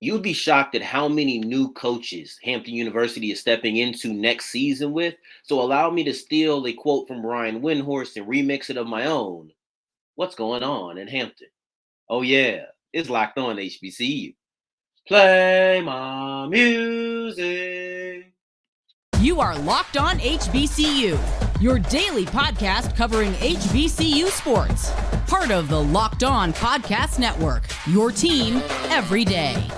You'd be shocked at how many new coaches Hampton University is stepping into next season with. So allow me to steal a quote from Brian Windhorst and remix it of my own. What's going on in Hampton? Oh yeah, it's locked on HBCU. Play my music. You are Locked On HBCU, your daily podcast covering HBCU sports. Part of the Locked On Podcast Network, your team every day.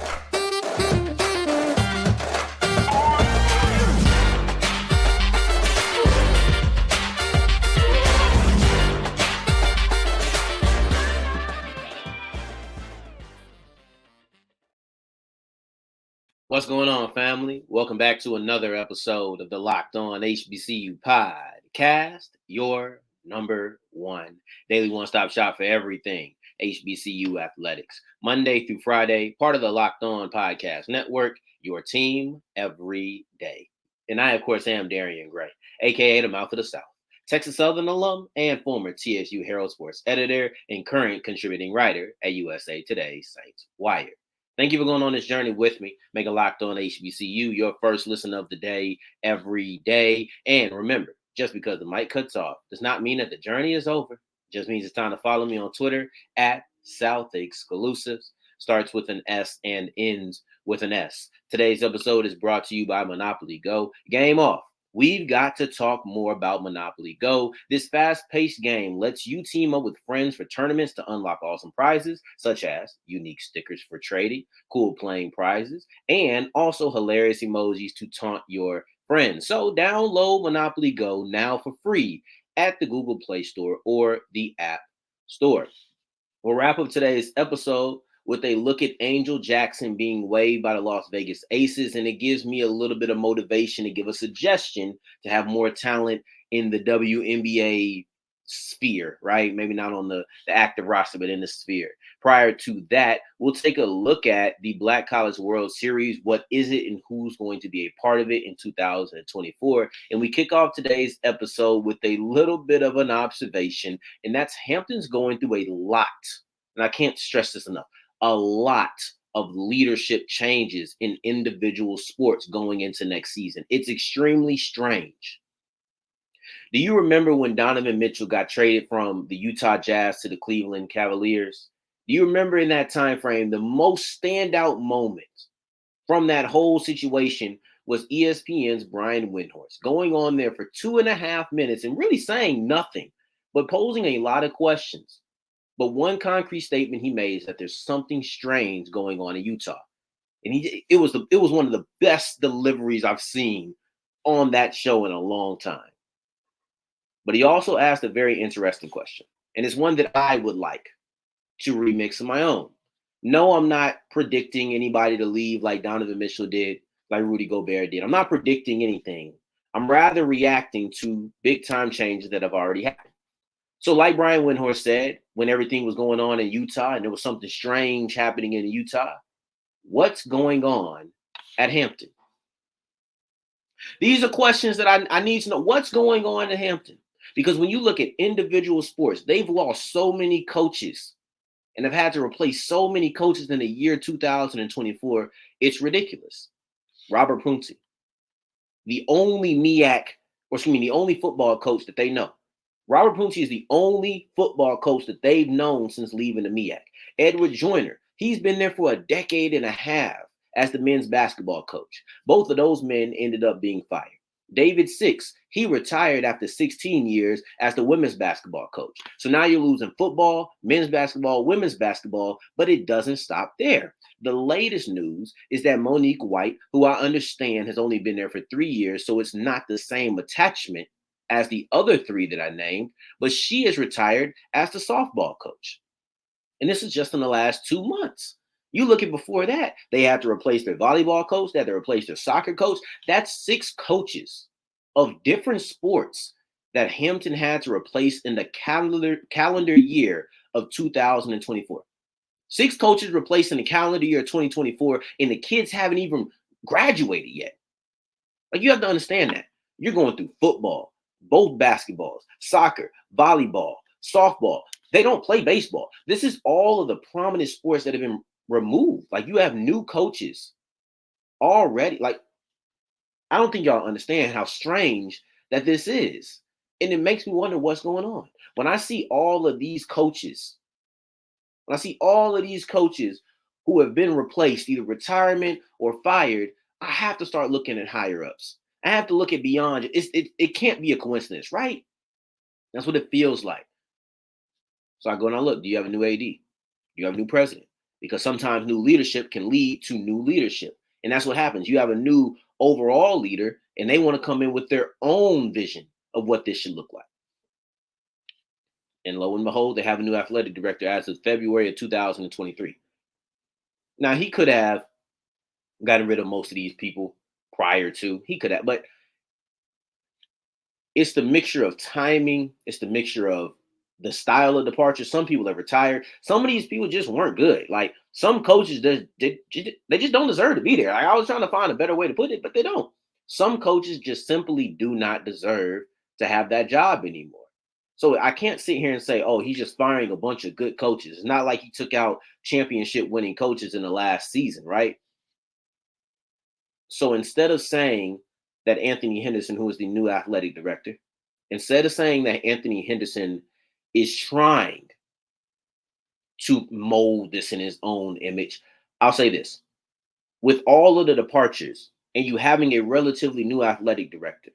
What's going on, family? Welcome back to another episode of the Locked On HBCU podcast, your number one daily one-stop shop for everything HBCU athletics. Monday through Friday, part of the Locked On Podcast Network, your team every day. And I, of course, am Darian Gray, a.k.a. the Mouth of the South, Texas Southern alum and former TSU Herald Sports editor and current contributing writer at USA Today's Saints Wire. Thank you for going on this journey with me. Make a Locked On HBCU your first listen of the day every day. And remember, just because the mic cuts off does not mean that the journey is over. It just means it's time to follow me on Twitter at South Exclusives. Starts with an S and ends with an S. Today's episode is brought to you by Monopoly Go. Game off. We've got to talk more about Monopoly Go. This fast-paced game lets you team up with friends for tournaments to unlock awesome prizes, such as unique stickers for trading, cool playing prizes, and also hilarious emojis to taunt your friends. So download Monopoly Go now for free at the Google Play Store or the App Store. We'll wrap up today's episode with a look at Angel Jackson being waived by the Las Vegas Aces, and it gives me a little bit of motivation to give a suggestion to have more talent in the WNBA sphere, right? Maybe not on the active roster, but in the sphere. Prior to that, we'll take a look at the Black College World Series. What is it and who's going to be a part of it in 2024? And we kick off today's episode with a little bit of an observation, and that's Hampton's going through a lot, and I can't stress this enough, a lot of leadership changes in individual sports going into next season. It's extremely strange. Do you remember when Donovan Mitchell got traded from the Utah Jazz to the Cleveland Cavaliers? Do you remember in that time frame, the most standout moment from that whole situation was ESPN's Brian Windhorst going on there for 2.5 minutes and really saying nothing, but posing a lot of questions. But one concrete statement he made is that there's something strange going on in Utah. And it was one of the best deliveries I've seen on that show in a long time. But he also asked a very interesting question. And it's one that I would like to remix of my own. No, I'm not predicting anybody to leave like Donovan Mitchell did, like Rudy Gobert did. I'm not predicting anything. I'm rather reacting to big time changes that have already happened. So like Brian Windhorst said, when everything was going on in Utah and there was something strange happening in Utah, what's going on at Hampton? These are questions that I need to know. What's going on at Hampton? Because when you look at individual sports, they've lost so many coaches and have had to replace so many coaches in the year 2024. It's ridiculous. Robert Punti, the only the only football coach that they know. Robert Punti is the only football coach that they've known since leaving the MEAC. Edward Joyner, he's been there for a decade and a half as the men's basketball coach. Both of those men ended up being fired. David Six, he retired after 16 years as the women's basketball coach. So now you're losing football, men's basketball, women's basketball, but it doesn't stop there. The latest news is that Monique White, who I understand has only been there for 3 years, so it's not the same attachment as the other three that I named, but she is retired as the softball coach. And this is just in the last 2 months. You look at before that, they had to replace their volleyball coach, they had to replace their soccer coach. That's 6 coaches of different sports that Hampton had to replace in the calendar year of 2024. 6 coaches replaced in the calendar year of 2024, and the kids haven't even graduated yet. Like, you have to understand that. You're going through football, both basketballs, soccer, volleyball, softball. They don't play baseball. This is all of the prominent sports that have been removed. Like, you have new coaches already. Like, I don't think y'all understand how strange that this is. And it makes me wonder what's going on. When I see all of these coaches, who have been replaced, either retirement or fired, I have to start looking at higher ups. I have to look at beyond. It can't be a coincidence, right? That's what it feels like. So I go and I look, do you have a new AD? Do you have a new president? Because sometimes new leadership can lead to new leadership. And that's what happens. You have a new overall leader, and they want to come in with their own vision of what this should look like. And lo and behold, they have a new athletic director as of February of 2023. Now, he could have gotten rid of most of these people prior to. He could have, but it's the mixture of timing. It's the mixture of the style of departure. Some people have retired. Some of these people just weren't good. Like, some coaches, they just don't deserve to be there. Like, I was trying to find a better way to put it, but they don't. Some coaches just simply do not deserve to have that job anymore. So I can't sit here and say, oh, he's just firing a bunch of good coaches. It's not like he took out championship winning coaches in the last season, right? So instead of saying that Anthony Henderson, who is the new athletic director, instead of saying that Anthony Henderson is trying to mold this in his own image, I'll say this. With all of the departures and you having a relatively new athletic director,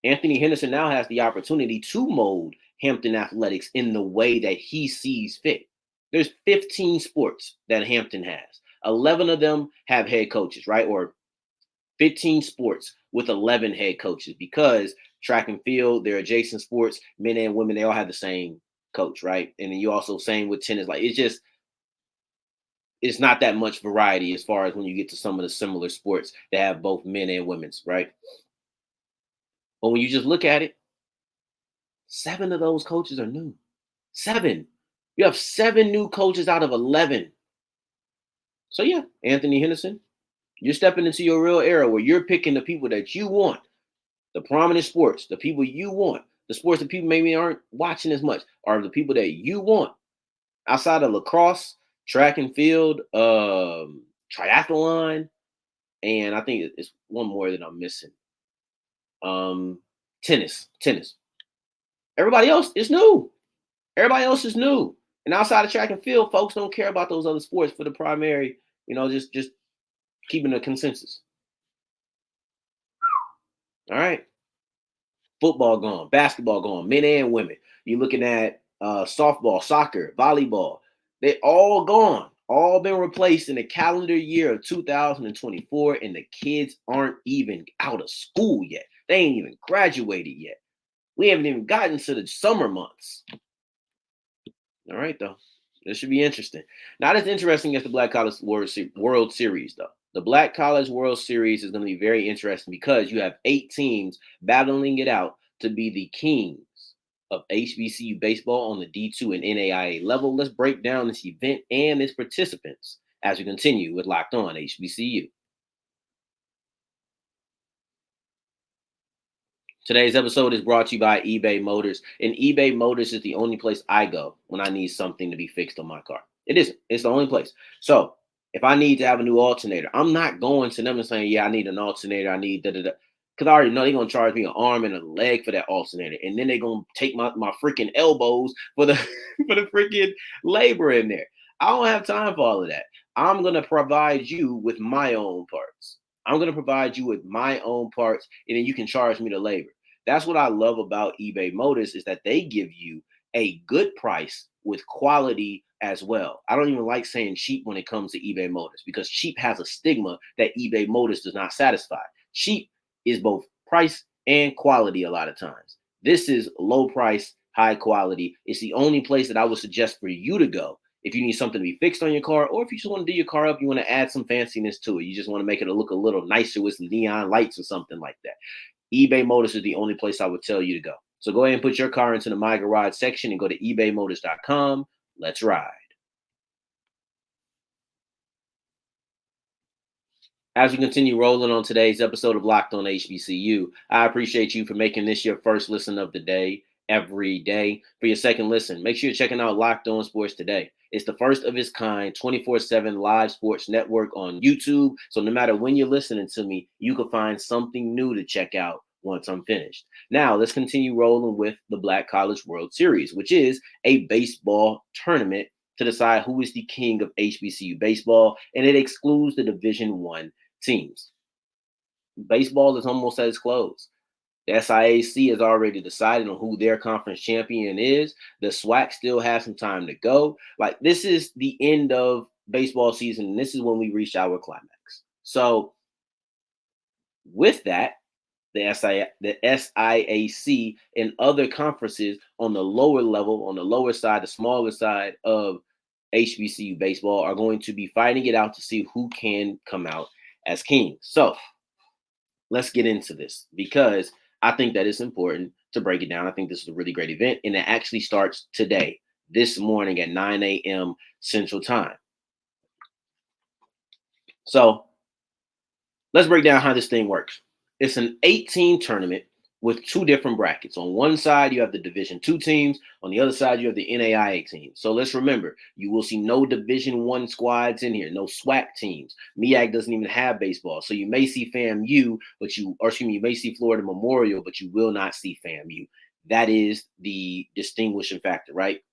Anthony Henderson now has the opportunity to mold Hampton Athletics in the way that he sees fit. There's 15 sports that Hampton has. 11 of them have head coaches, right? Or 15 sports with 11 head coaches, because track and field, they're adjacent sports, men and women, they all have the same coach, right? And then you also same with tennis. Like, it's not that much variety as far as when you get to some of the similar sports that have both men and women's, right? But when you just look at it, 7 of those coaches are new. 7. You have 7 new coaches out of 11. So yeah, Anthony Henderson, you're stepping into your real era where you're picking the people that you want, the prominent sports, the people you want, the sports that people maybe aren't watching as much, are the people that you want. Outside of lacrosse, track and field, triathlon, and I think it's one more that I'm missing. Tennis. Everybody else is new. And outside of track and field, folks don't care about those other sports for the primary, just keeping a consensus. All right. Football gone, basketball gone, men and women. You're looking at softball, soccer, volleyball. They all gone, all been replaced in the calendar year of 2024, and the kids aren't even out of school yet. They ain't even graduated yet. We haven't even gotten to the summer months. All right, though. This should be interesting. Not as interesting as the Black College World Series, though. The Black College World Series is going to be very interesting because you have 8 teams battling it out to be the kings of HBCU baseball on the D2 and NAIA level. Let's break down this event and its participants as we continue with Locked On HBCU. Today's episode is brought to you by eBay Motors, and eBay Motors is the only place I go when I need something to be fixed on my car. It isn't. It's the only place. So if I need to have a new alternator, I'm not going to them and saying, yeah, I need an alternator. I need da-da-da. Because I already know they're going to charge me an arm and a leg for that alternator. And then they're going to take my freaking elbows for the for the freaking labor in there. I don't have time for all of that. I'm going to provide you with my own parts. And then you can charge me the labor. That's what I love about eBay Motors, is that they give you a good price with quality as well. I don't even like saying cheap when it comes to eBay Motors, because cheap has a stigma that eBay Motors does not satisfy. Cheap is both price and quality a lot of times. This is low price, high quality. It's the only place that I would suggest for you to go if you need something to be fixed on your car, or if you just want to do your car up, you want to add some fanciness to it. You just want to make it look a little nicer with some neon lights or something like that. eBay Motors is the only place I would tell you to go. So go ahead and put your car into the My Garage section and go to ebaymotors.com. Let's ride. As we continue rolling on today's episode of Locked On HBCU, I appreciate you for making this your first listen of the day every day. For your second listen, make sure you're checking out Locked On Sports today. It's the first of its kind 24/7 live sports network on YouTube. So no matter when you're listening to me, you can find something new to check out once I'm finished. Now, let's continue rolling with the Black College World Series, which is a baseball tournament to decide who is the king of HBCU baseball, and it excludes the Division I teams. Baseball is almost at its close. The SIAC has already decided on who their conference champion is. The SWAC still has some time to go. Like, this is the end of baseball season, and this is when we reach our climax. So with that, the SIAC and other conferences on the lower level, on the lower side, the smaller side of HBCU baseball are going to be fighting it out to see who can come out as king. So let's get into this, because I think that it's important to break it down. I think this is a really great event, and it actually starts today, this morning at 9 a.m. Central Time. So let's break down how this thing works. It's an 8-team tournament with 2 different brackets. On one side, you have the Division II teams. On the other side, you have the NAIA teams. So let's remember, you will see no Division I squads in here, no SWAC teams. MEAC doesn't even have baseball. So you may see FAMU, you may see Florida Memorial, but you will not see FAMU. That is the distinguishing factor, right?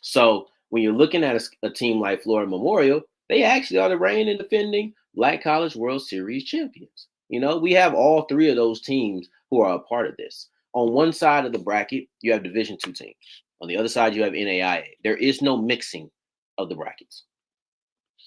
So when you're looking at a team like Florida Memorial, they actually are the reigning and defending Black College World Series champions. You know, we have all 3 of those teams who are a part of this. On one side of the bracket, you have Division II teams. On the other side, you have NAIA. There is no mixing of the brackets.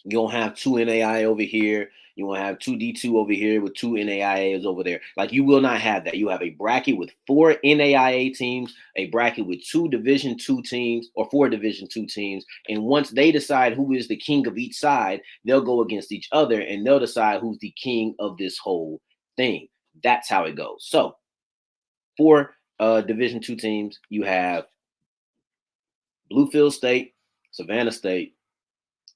You don't have 2 NAIA over here. You won't have 2 D2 over here with 2 NAIAs over there. Like, you will not have that. You have a bracket with 4 NAIA teams, a bracket with 2 Division II teams or 4 Division II teams. And once they decide who is the king of each side, they'll go against each other and they'll decide who's the king of this whole thing. That's how it goes. So for Division II teams, you have Bluefield State, Savannah State,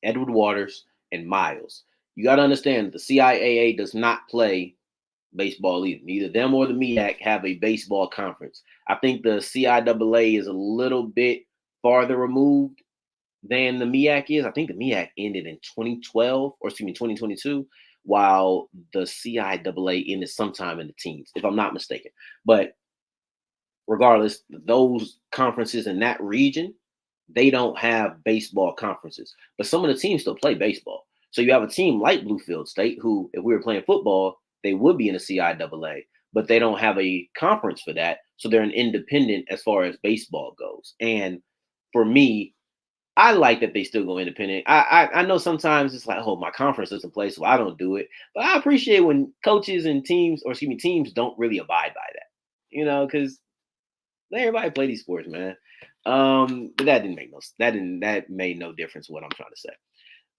Edward Waters, and Miles. You got to understand that the CIAA does not play baseball either. Neither them or the MEAC have a baseball conference. I think the CIAA is a little bit farther removed than the MEAC is. I think the MEAC ended in 2022, while the CIAA ended sometime in the teens, if I'm not mistaken. But regardless, those conferences in that region, they don't have baseball conferences, but some of the teams still play baseball. So you have a team like Bluefield State, who, if we were playing football, they would be in the CIAA, but they don't have a conference for that. So they're an independent as far as baseball goes. And for me, I like that they still go independent. I know sometimes it's like, oh, my conference doesn't play, so I don't do it. But I appreciate when coaches and teams don't really abide by that, you know, because everybody play these sports, man. But that made no difference what I'm trying to say.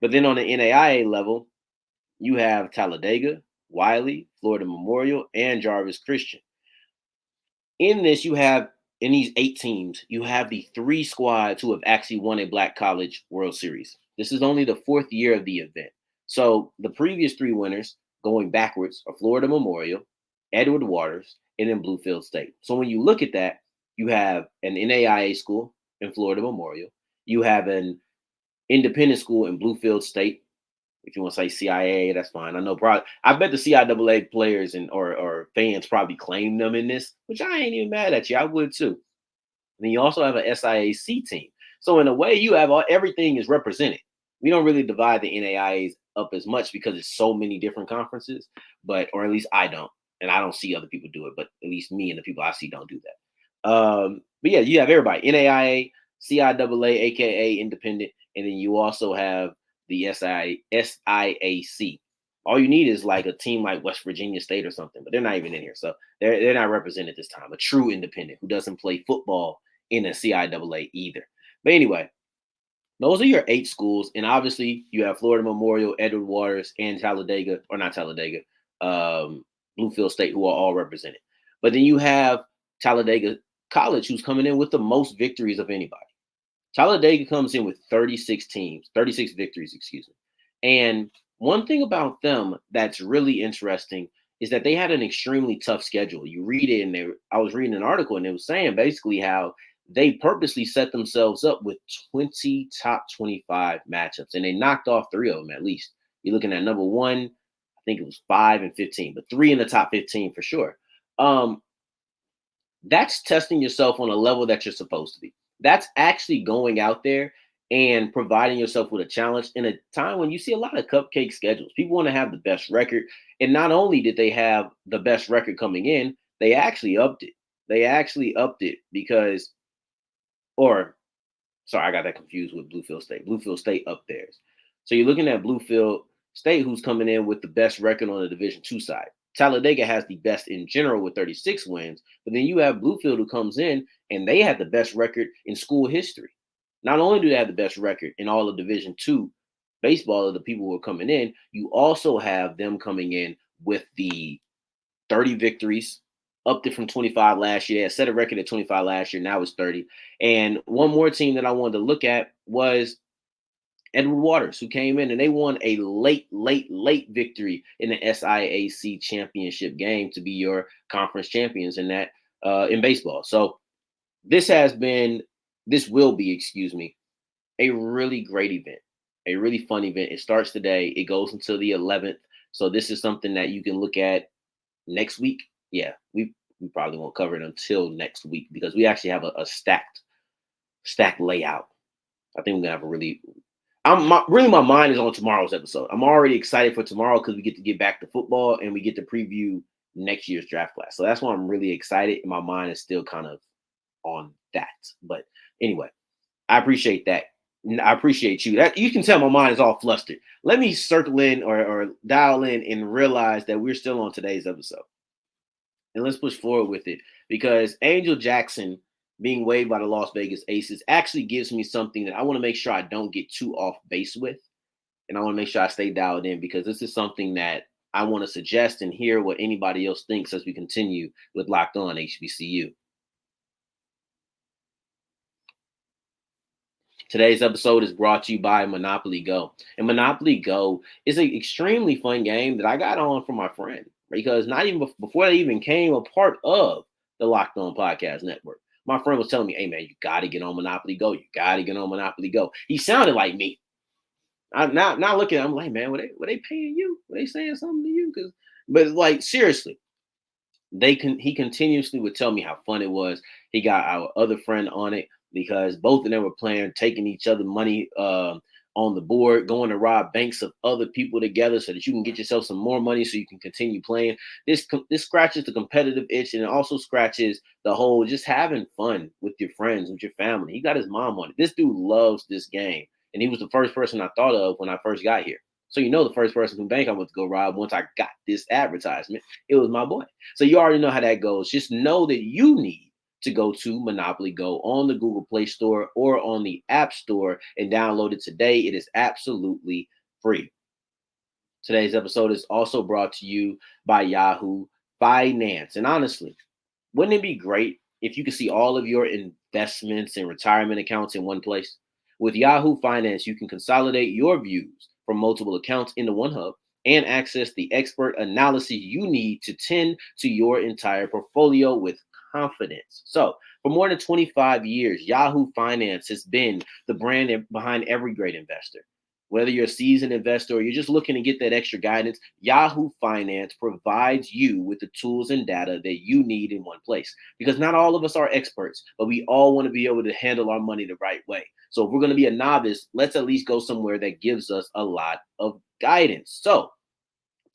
But then on the NAIA level, you have Talladega, Wiley, Florida Memorial, and Jarvis Christian. In these 8 teams, you have the 3 squads who have actually won a Black College World Series. This is only the 4th year of the event. So the previous 3 winners, going backwards, are Florida Memorial, Edward Waters, and then Bluefield State. So when you look at that, you have an NAIA school in Florida Memorial. You have an independent school in Bluefield State. If you want to say CIAA, that's fine. I bet the CIAA players or fans probably claim them in this, which I ain't even mad at you. I would too. And then you also have an SIAC team. So in a way, you have everything is represented. We don't really divide the NAIAs up as much because it's so many different conferences, or at least I don't. And I don't see other people do it, but at least me and the people I see don't do that. But yeah, you have everybody: NAIA, CIAA, aka independent, and then you also have the SIAC. All you need is like a team like West Virginia State or something, but they're not even in here, so they're not represented this time. A true independent who doesn't play football in a CIAA either. But anyway, those are your 8 schools, and obviously you have Florida Memorial, Edward Waters, and Bluefield State, who are all represented. But then you have Talladega College, who's coming in with the most victories of anybody. Talladega comes in with 36 victories, And one thing about them that's really interesting is that they had an extremely tough schedule. You read it, and I was reading an article, and it was saying basically how they purposely set themselves up with 20 top 25 matchups, and they knocked off 3 of them at least. You're looking at number one, I think it was 5 and 15, but 3 in the top 15 for sure. That's testing yourself on a level that you're supposed to be. That's actually going out there and providing yourself with a challenge in a time when you see a lot of cupcake schedules. People want to have the best record. And not only did they have the best record coming in, they actually upped it. They actually upped it because, or sorry, I got that confused with Bluefield State. Bluefield State up theirs. So you're looking at Bluefield State, who's coming in with the best record on the Division II side. Talladega has the best in general with 36 wins, but then you have Bluefield who comes in and they had the best record in school history. Not only do they have the best record in all of Division II baseball of the people who are coming in, you also have them coming in with the 30 victories, upped it from 25 last year. Set a record at 25 last year. Now it's 30. And one more team that I wanted to look at was Edward Waters, who came in and they won a late victory in the SIAC championship game to be your conference champions in that in baseball. So this will be, a really great event, a really fun event. It starts today. It goes until the 11th. So this is something that you can look at next week. Yeah, we probably won't cover it until next week because we actually have a stacked layout. I think we're gonna have a really. My mind is on tomorrow's episode. I'm already excited for tomorrow because we get to get back to football and we get to preview next year's draft class. So that's why I'm really excited. And my mind is still kind of on that. But anyway, I appreciate that. I appreciate you. That you can tell my mind is all flustered. Let me circle in or dial in and realize that we're still on today's episode. And let's push forward with it because Angel Jackson being waived by the Las Vegas Aces actually gives me something that I want to make sure I don't get too off base with. And I want to make sure I stay dialed in because this is something that I want to suggest and hear what anybody else thinks as we continue with Locked On HBCU. Today's episode is brought to you by Monopoly Go. And Monopoly Go is an extremely fun game that I got on from my friend because not even before they even came a part of the Locked On Podcast Network. My friend was telling me, hey, man, you got to get on Monopoly Go. You got to get on Monopoly Go. He sounded like me. I'm not looking at him like, man, were they paying you? Were they saying something to you? But like, seriously, he continuously would tell me how fun it was. He got our other friend on it because both of them were playing, taking each other money on the board, going to rob banks of other people together so that you can get yourself some more money so you can continue playing. This scratches the competitive itch and it also scratches the whole just having fun with your friends, with your family. He got his mom on it. This dude loves this game. And he was the first person I thought of when I first got here. So you know the first person from bank I went to go rob once I got this advertisement, it was my boy. So you already know how that goes. Just know that you need to go to Monopoly Go on the Google Play Store or on the App Store and download it today. It is absolutely free. Today's episode is also brought to you by Yahoo Finance. And honestly, wouldn't it be great if you could see all of your investments and retirement accounts in one place? With Yahoo Finance, you can consolidate your views from multiple accounts into one hub and access the expert analysis you need to tend to your entire portfolio with confidence. So for more than 25 years, Yahoo Finance has been the brand behind every great investor. Whether you're a seasoned investor or you're just looking to get that extra guidance, Yahoo Finance provides you with the tools and data that you need in one place. Because not all of us are experts, but we all want to be able to handle our money the right way. So if we're going to be a novice, let's at least go somewhere that gives us a lot of guidance. So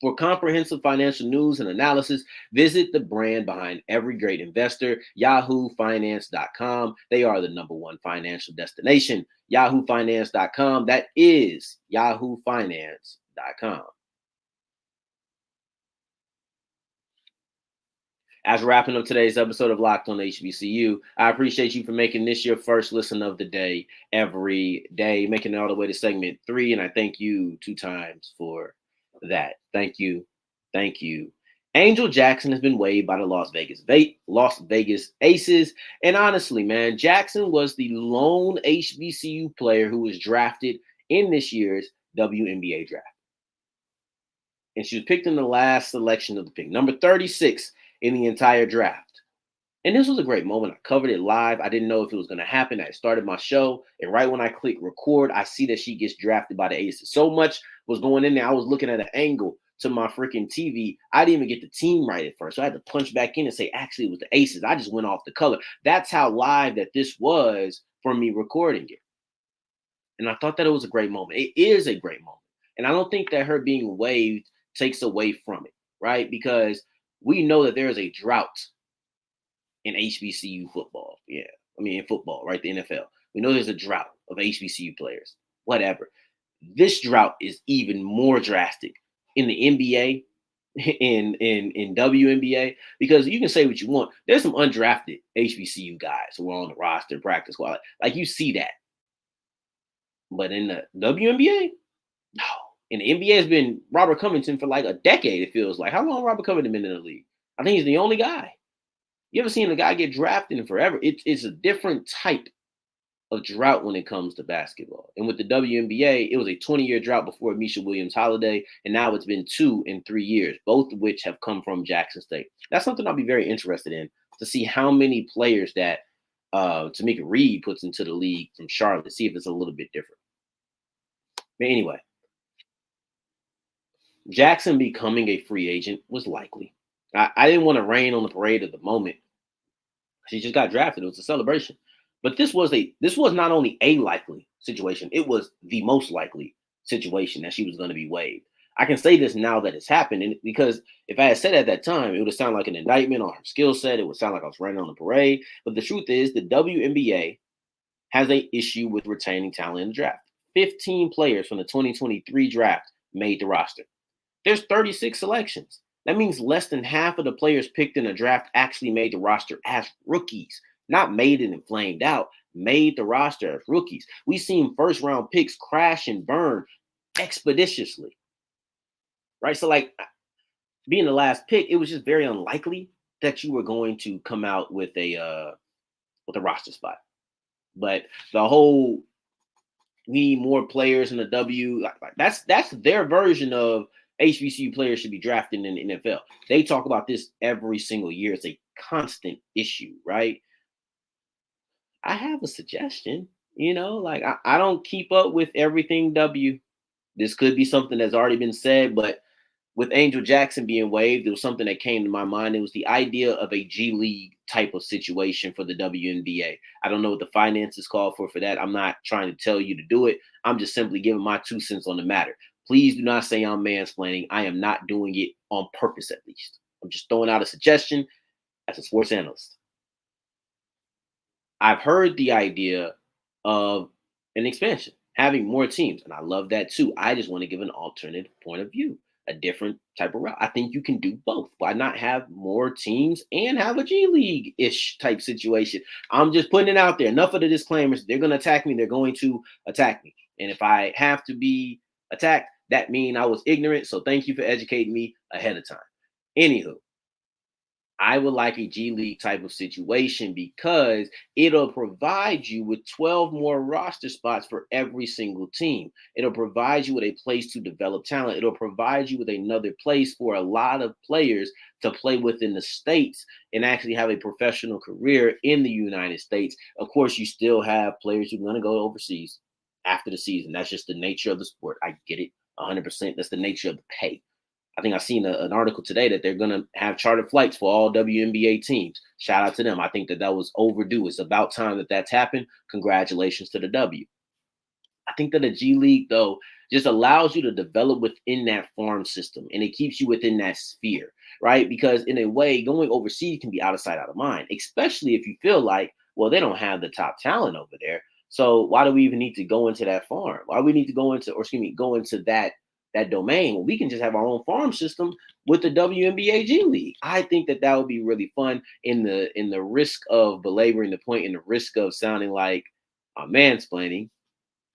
for comprehensive financial news and analysis, visit the brand behind every great investor, yahoofinance.com. They are the number one financial destination, yahoofinance.com. That is yahoofinance.com. As we're wrapping up today's episode of Locked On HBCU, I appreciate you for making this your first listen of the day every day, making it all the way to segment 3, and I thank you 2 times for that. Thank you. Angel Jackson has been waived by the Las Vegas Aces. And honestly, man, Jackson was the lone HBCU player who was drafted in this year's WNBA draft. And she was picked in the last selection of the pick, number 36 in the entire draft. And this was a great moment. I covered it live. I didn't know if it was going to happen. I started my show. And right when I click record, I see that she gets drafted by the Aces. So much was going in there. I was looking at an angle to my freaking TV. I didn't even get the team right at first. So I had to punch back in and say, actually, it was the Aces. I just went off the color. That's how live that this was for me recording it. And I thought that it was a great moment. It is a great moment. And I don't think that her being waived takes away from it, right? Because we know that there is a drought in HBCU football. Yeah. I mean, in football, right? The NFL. We know there's a drought of HBCU players, whatever. This drought is even more drastic in the NBA, in WNBA, because you can say what you want. There's some undrafted HBCU guys who are on the roster, practice squad. Like you see that. But in the WNBA, no. And the NBA has been Robert Covington for like a decade, it feels like. How long Robert Covington been in the league? I think he's the only guy. You ever seen a guy get drafted in forever? It's a different type of drought when it comes to basketball. And with the WNBA, it was a 20-year drought before Misha Williams-Holiday, and now it's been 2 in 3 years, both of which have come from Jackson State. That's something I'll be very interested in, to see how many players that Tamika Reed puts into the league from Charlotte, see if it's a little bit different. But anyway, Jackson becoming a free agent was likely. I didn't want to rain on the parade at the moment. She just got drafted. It was a celebration. But this was not only a likely situation, it was the most likely situation that she was going to be waived. I can say this now that it's happened, and because if I had said at that time, it would have sounded like an indictment on her skill set. It would sound like I was raining on the parade. But the truth is, the WNBA has an issue with retaining talent in the draft. 15 players from the 2023 draft made the roster. There's 36 selections. That means less than half of the players picked in the draft actually made the roster as rookies, not made it and flamed out, made the roster as rookies. We've seen first round picks crash and burn expeditiously, right? So like being the last pick, it was just very unlikely that you were going to come out with a roster spot. But the whole we need more players in the W, that's their version of HBCU players should be drafted in the NFL. They talk about this every single year. It's a constant issue, right? I have a suggestion, like I don't keep up with everything W. This could be something that's already been said, but with Angel Jackson being waived, there was something that came to my mind. It was the idea of a G League type of situation for the WNBA. I don't know what the finances call for that. I'm not trying to tell you to do it. I'm just simply giving my 2 cents on the matter. Please do not say I'm mansplaining. I am not doing it on purpose, at least. I'm just throwing out a suggestion as a sports analyst. I've heard the idea of an expansion, having more teams, and I love that too. I just want to give an alternative point of view, a different type of route. I think you can do both. Why not have more teams and have a G League-ish type situation? I'm just putting it out there. Enough of the disclaimers. They're going to attack me. They're going to attack me. And if I have to be attacked, that means I was ignorant. So thank you for educating me ahead of time. Anywho, I would like a G League type of situation because it'll provide you with 12 more roster spots for every single team. It'll provide you with a place to develop talent. It'll provide you with another place for a lot of players to play within the states and actually have a professional career in the United States. Of course, you still have players who are going to go overseas after the season. That's just the nature of the sport. I get it 100%. That's the nature of the pay. I think I've seen an article today that they're going to have chartered flights for all WNBA teams. Shout out to them. I think that was overdue. It's about time that that's happened. Congratulations to the W. I think that a G League, though, just allows you to develop within that farm system, and it keeps you within that sphere, right? Because in a way, going overseas can be out of sight, out of mind, especially if you feel like, well, they don't have the top talent over there. So why do we even need to go into that farm? Why do we need to go into that domain? Well, we can just have our own farm system with the WNBA G League. I think that would be really fun in the risk of belaboring the point and the risk of sounding like I'm mansplaining,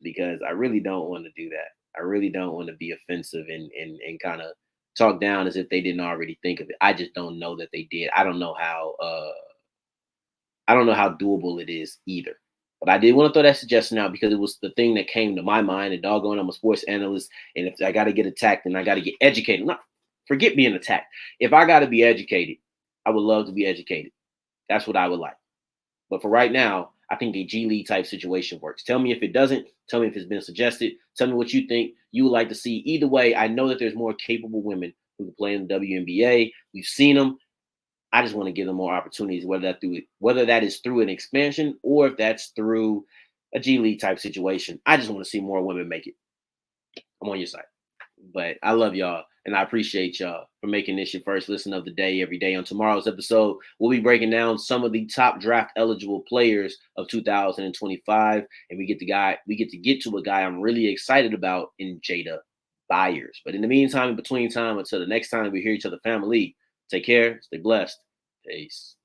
because I really don't want to do that. I really don't want to be offensive and kind of talk down as if they didn't already think of it. I just don't know that they did. I don't know how doable it is either. But I did want to throw that suggestion out because it was the thing that came to my mind. And doggone, I'm a sports analyst. And if I got to get attacked, then I got to get educated. Forget being attacked. If I got to be educated, I would love to be educated. That's what I would like. But for right now, I think the G League type situation works. Tell me if it doesn't. Tell me if it's been suggested. Tell me what you think you would like to see. Either way, I know that there's more capable women who can play in the WNBA. We've seen them. I just want to give them more opportunities, whether that is through an expansion or if that's through a G League type situation. I just want to see more women make it. I'm on your side. But I love y'all, and I appreciate y'all for making this your first listen of the day every day. On tomorrow's episode, we'll be breaking down some of the top draft eligible players of 2025, and we get to get to a guy I'm really excited about in Jada Byers. But in the meantime, in between time, until the next time we hear each other, family, take care, stay blessed. Peace.